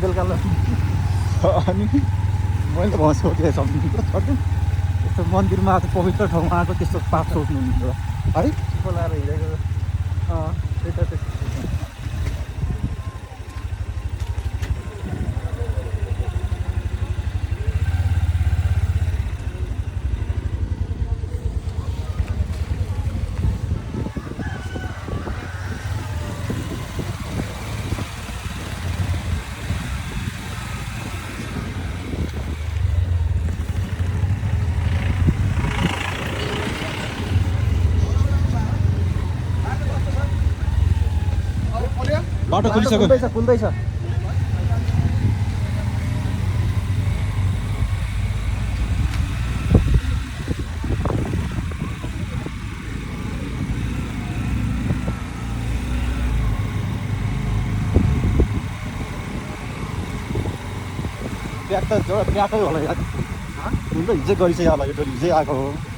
बेलुका अनि मैले त सोचेको सम्झिनु छोड्नु यस्तो मन्दिरमा आएको पवित्र ठाउँमा आएको त्यस्तो पाप सोच्नुहुन्छ है बोलाएर हिँडेको त्यही त बाटो खोलिसक्यो खुल्दैछ प्याक त प्याकै होला यार हुन त हिजै गरिसक्यो होला यो हिजै आएको हो